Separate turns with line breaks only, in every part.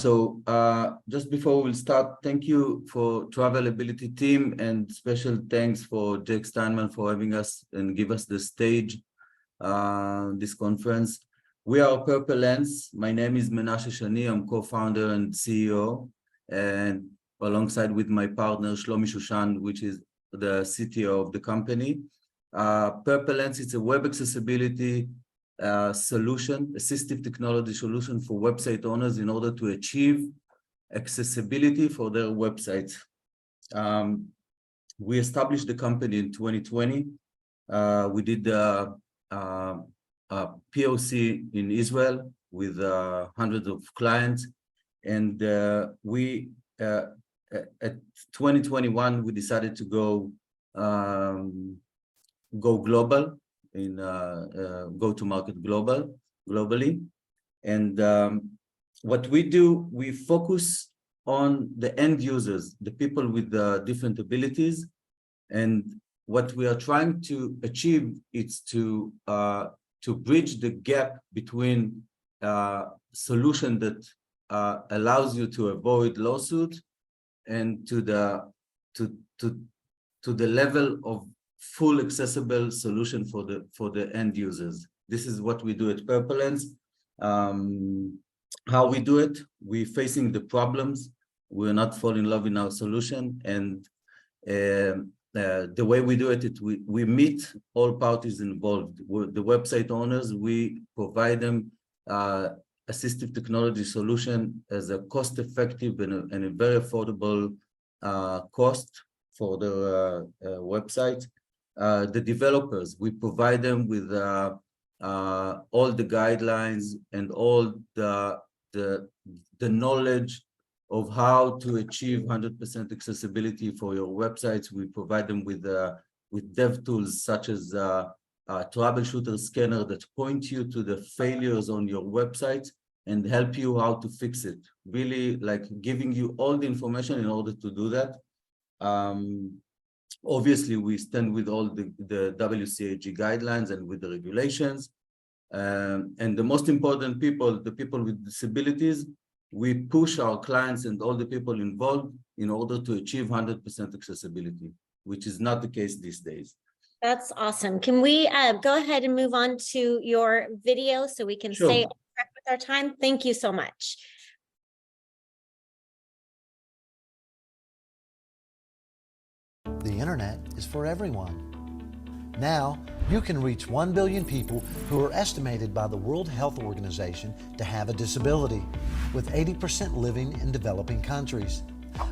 Just before we'll start, thank you to Availability team, and special thanks for Jake Steinman for having us and give us the stage, this conference. We are Purple Lens. My name is Menashe Shami. I'm co-founder and CEO, and alongside with my partner, Shlomi Shushan, which is the CTO of the company. Purple Lens is a web accessibility solution, assistive technology solution for website owners in order to achieve accessibility for their websites. We established the company in 2020. We did a POC in Israel with hundreds of clients, and at 2021 we decided to go global, in go-to-market globally. And what we do, we focus on the end users, the people with different abilities. And what we are trying to achieve is to bridge the gap between solution that allows you to avoid lawsuit and to the level of full accessible solution for the end users. This is what we do at Purple Lens. How we do it, we're facing the problems. We're not falling in love in our solution. And the way we do it, we meet all parties involved. The website owners, we provide them assistive technology solution as a cost-effective and a very affordable cost for the website. The developers, we provide them with all the guidelines and all the knowledge of how to achieve 100% accessibility for your websites. We provide them with dev tools such as a troubleshooter scanner that point you to the failures on your website and help you how to fix it. Really, like giving you all the information in order to do that. Obviously, we stand with all the WCAG guidelines and with the regulations. And the most important people, the people with disabilities, we push our clients and all the people involved in order to achieve 100% accessibility, which is not the case these days.
That's awesome. Can we go ahead and move on to your video so we can stay on track with our time? Thank you so much.
The internet is for everyone. Now, you can reach 1 billion people who are estimated by the World Health Organization to have a disability, with 80% living in developing countries.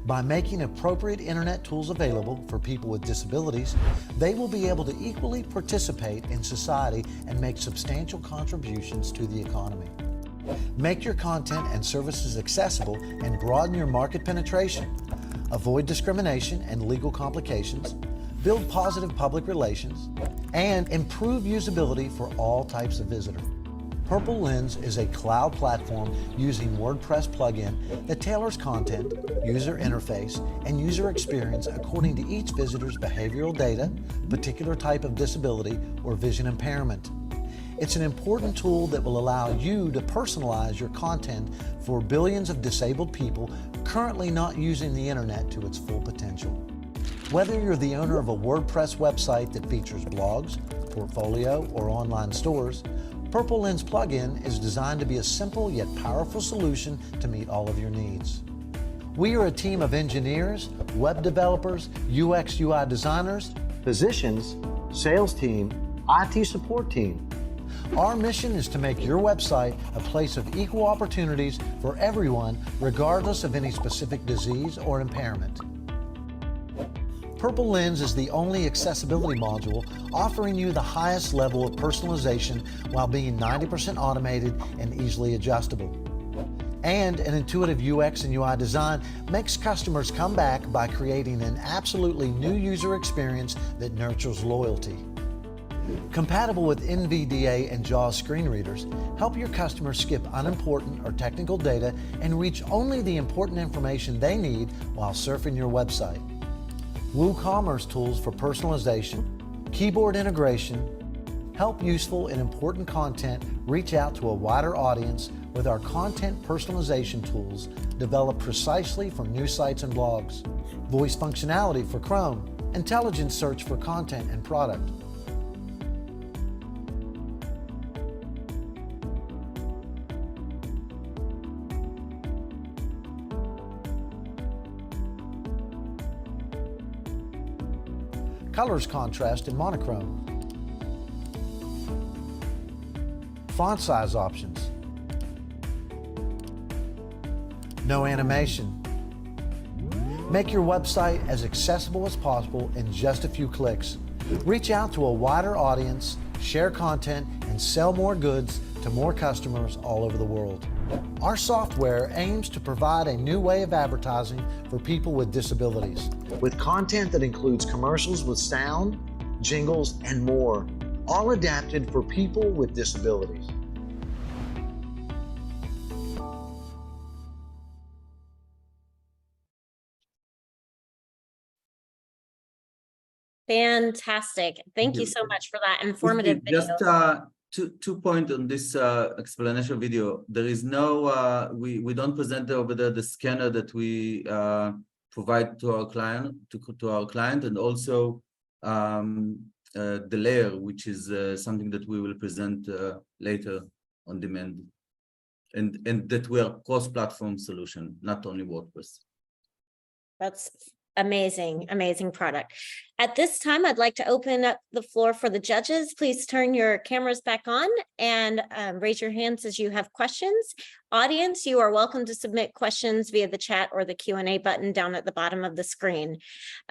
By making appropriate internet tools available for people with disabilities, they will be able to equally participate in society and make substantial contributions to the economy. Make your content and services accessible and broaden your market penetration. Avoid discrimination and legal complications, build positive public relations, and improve usability for all types of visitor. Purple Lens is a cloud platform using WordPress plugin that tailors content, user interface, and user experience according to each visitor's behavioral data, particular type of disability, or vision impairment. It's an important tool that will allow you to personalize your content for billions of disabled people currently not using the internet to its full potential. Whether you're the owner of a WordPress website that features blogs, portfolio, or online stores, Purple Lens plugin is designed to be a simple yet powerful solution to meet all of your needs. We are a team of engineers, web developers, UX UI designers, physicians, sales team, IT support team. Our mission is to make your website a place of equal opportunities for everyone, regardless of any specific disease or impairment. Purple Lens is the only accessibility module offering you the highest level of personalization while being 90% automated and easily adjustable. And an intuitive UX and UI design makes customers come back by creating an absolutely new user experience that nurtures loyalty. Compatible with NVDA and JAWS screen readers, help your customers skip unimportant or technical data and reach only the important information they need while surfing your website. WooCommerce tools for personalization, keyboard integration, Help useful and important content reach out to a wider audience with our content personalization tools developed precisely for news sites and blogs. Voice functionality for Chrome, intelligent search for content and product. Colors contrast in monochrome. Font size options. No animation. Make your website as accessible as possible in just a few clicks. Reach out to a wider audience, share content, and sell more goods to more customers all over the world. Our software aims to provide a new way of advertising for people with disabilities, with content that includes commercials with sound, jingles, and more, all adapted for people with disabilities.
Fantastic. Thank you so much for that informative video.
Just two points on this explanation video. There is no, we don't present over there the scanner that we provide to our client, and also the layer, which is something that we will present later on demand, and that we are cross-platform solution, not only WordPress.
That's amazing, amazing product. At this time, I'd like to open up the floor for the judges. Please turn your cameras back on and raise your hands as you have questions. Audience, you are welcome to submit questions via the chat or the Q&A button down at the bottom of the screen.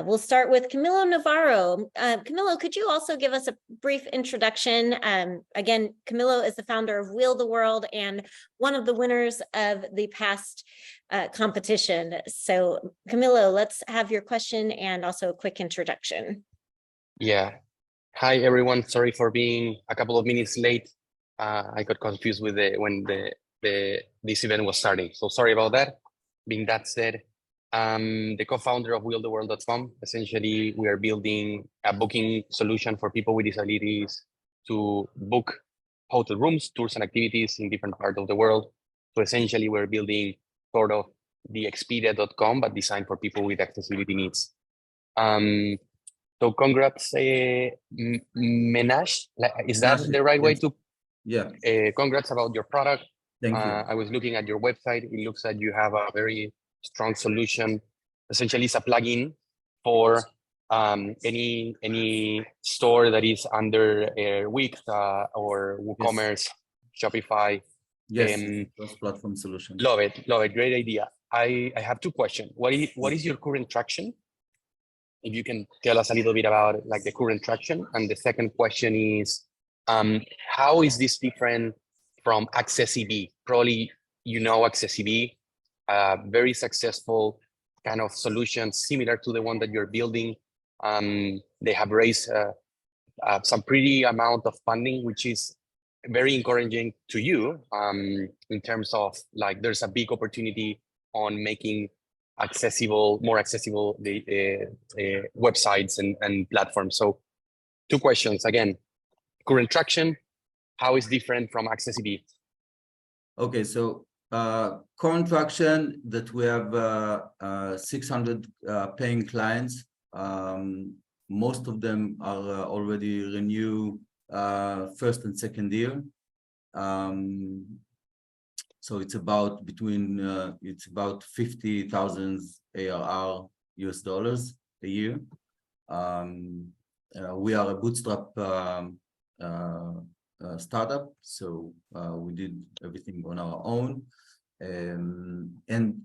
We'll start with Camilo Navarro. Camilo, could you also give us a brief introduction? Again, Camilo is the founder of Wheel the World and one of the winners of the past competition. So Camilo, let's have your question and also a quick introduction.
Yeah. Hi, everyone. Sorry for being a couple of minutes late. I got confused with when this event was starting. So sorry about that. Being that said, I'm the co-founder of wheeltheworld.com. Essentially, we are building a booking solution for people with disabilities to book hotel rooms, tours, and activities in different parts of the world. So essentially, we're building sort of the Expedia.com, but designed for people with accessibility needs. So congrats, Menashe. Is that the right way to?
Yeah.
Congrats about your product.
Thank you.
I was looking at your website. It looks like you have a very strong solution. Essentially, it's a plugin for any store that is under Wix or WooCommerce, Shopify.
Yes, cross-platform solution.
Love it, love it. Great idea. I have two questions. What is your current traction? If you can tell us a little bit about like the current traction. And the second question is, how is this different from AccessiBe? Probably you know AccessiBe, very successful kind of solution similar to the one that you're building. They have raised some pretty amount of funding, which is very encouraging to you in terms of like there's a big opportunity on making more accessible the websites and platforms. So two questions again, current traction, how is different from AccessiBe?
Okay, so current traction that we have 600 paying clients. Most of them are already renew first and second year. So it's about it's about 50,000 ARR US dollars a year. We are a bootstrap startup, so we did everything on our own. And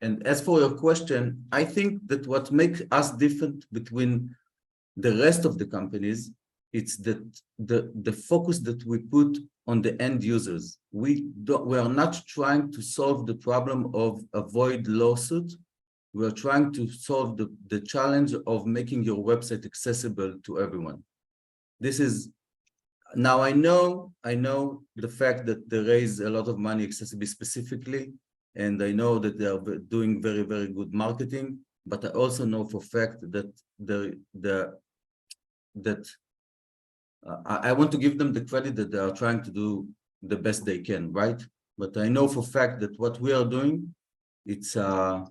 as for your question, I think that what makes us different between the rest of the companies, it's that the focus that we put on the end users. We are not trying to solve the problem of avoid lawsuit. We are trying to solve the challenge of making your website accessible to everyone. This is, now I know the fact that they raise a lot of money accessibility specifically, and I know that they are doing very, very good marketing, but I also know for a fact that I want to give them the credit that they are trying to do the best they can, right? But I know for a fact that what we are doing, it's the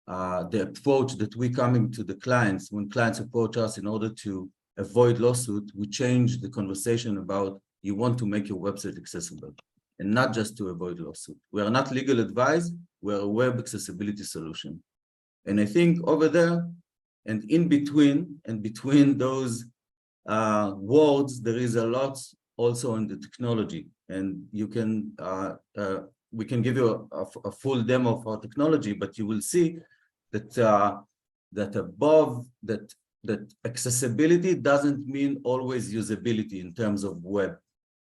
approach that we coming to the clients. When clients approach us in order to avoid lawsuit, we change the conversation about you want to make your website accessible and not just to avoid lawsuit. We are not legal advice, we're a web accessibility solution. And I think over there and in between those words, there is a lot also in the technology, and you can we can give you a full demo of our technology, but you will see that that accessibility doesn't mean always usability in terms of web.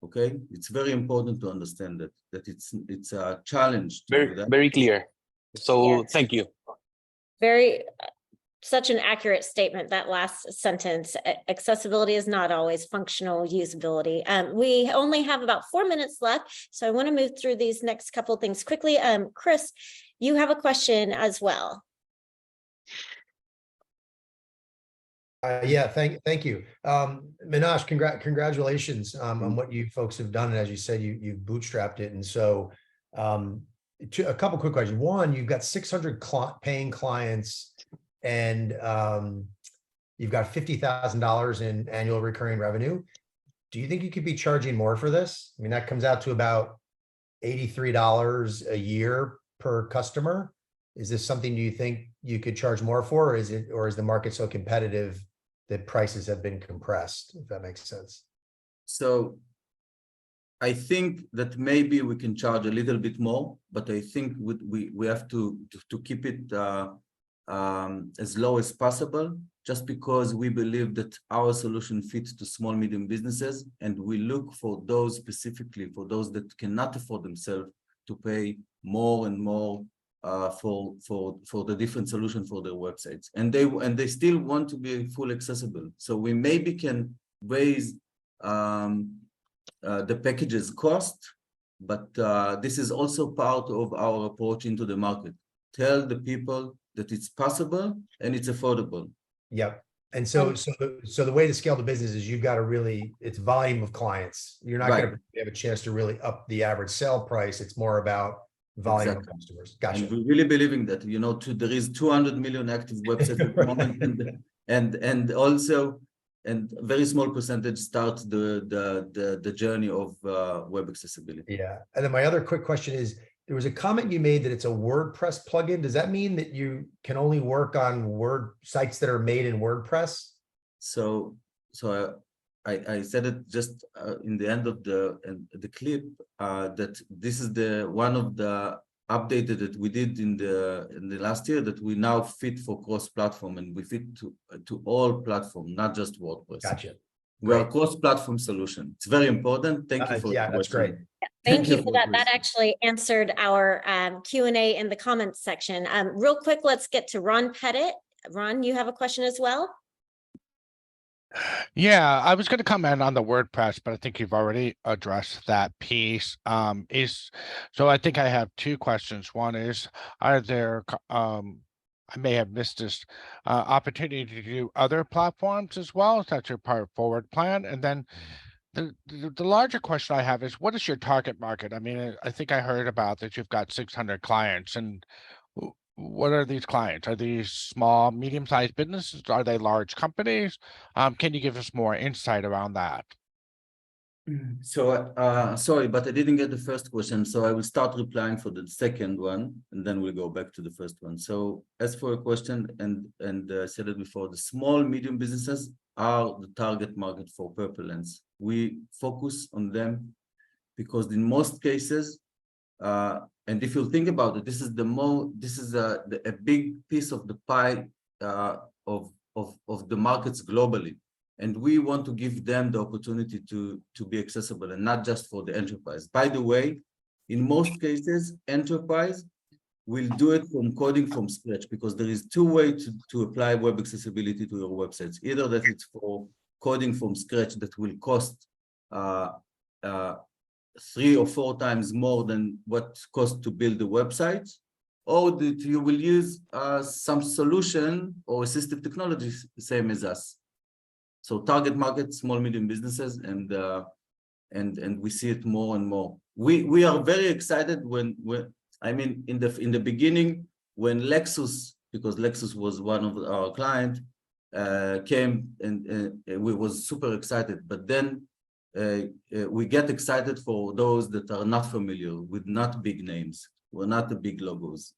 Okay, it's very important to understand that it's a challenge to do that.
Very clear. So
Yes.
thank you.
Very, such an accurate statement, that last sentence. Accessibility is not always functional usability. We only have about 4 minutes left, so I want to move through these next couple of things quickly. Chris, you have a question as well.
Yeah, thank you. Menashe, congratulations on what you folks have done. And as you said, you've bootstrapped it. And so a couple quick questions. One, you've got 600 paying clients, and you've got $50,000 in annual recurring revenue. Do you think you could be charging more for this? I mean, that comes out to about $83 a year per customer. Is this something you think you could charge more for, or is the market so competitive that prices have been compressed, if that makes sense?
So I think that maybe we can charge a little bit more, but I think we have to keep it as low as possible, just because we believe that our solution fits to small, medium businesses, and we look for those specifically, for those that cannot afford themselves to pay more and more for the different solution for their websites, and they still want to be full accessible. So we maybe can raise the packages cost, but this is also part of our approach into the market. Tell the people that it's possible and it's affordable.
Yep. And so the way to scale the business is you've got to really, it's volume of clients. You're not going to have a chance to really up the average sale price. It's more about volume of customers. Gotcha.
And we really believe in that, you know, there is 200 million active websites at the moment, and also, and very small percentage start the journey of web accessibility.
Yeah. And then my other quick question is, there was a comment you made that it's a WordPress plugin. Does that mean that you can only work on sites that are made in WordPress?
So I said it just in the end of the clip that this is one of the updated that we did in the last year, that we now fit for cross-platform, and we fit to all platforms, not just WordPress.
Gotcha.
We're a cross-platform solution. It's very important. Thank you for
yeah, that's great.
Thank you for that. That actually answered our Q&A in the comments section. Real quick, let's get to Ron Pettit. Ron, you have a question as well?
Yeah, I was going to comment on the WordPress, but I think you've already addressed that piece. So I think I have two questions. One is, are there, I may have missed this, opportunity to do other platforms as well? Is that your part forward plan? And then the larger question I have is, what is your target market? I mean, I think I heard about that you've got 600 clients, and what are these clients? Are these small, medium-sized businesses? Are they large companies? Can you give us more insight around that?
So sorry, but I didn't get the first question, so I will start replying for the second one, and then we'll go back to the first one. So as for a question, and I said it before, the small, medium businesses are the target market for Purple Lens. We focus on them because in most cases, and if you think about it, this is a big piece of the pie of the markets globally, and we want to give them the opportunity to be accessible, and not just for the enterprise. By the way, in most cases, enterprise will do it from coding from scratch, because there is two ways to apply web accessibility to your websites. Either that it's for coding from scratch that will cost 3 or 4 times more than what costs to build the website, or that you will use some solution or assistive technology, same as us. So target market, small, medium businesses, and we see it more and more. We are very excited when I mean, in the beginning, when Lexus, because Lexus was one of our clients, came and we was super excited. But then we get excited for those that are not familiar with not big names, we're not the big logos.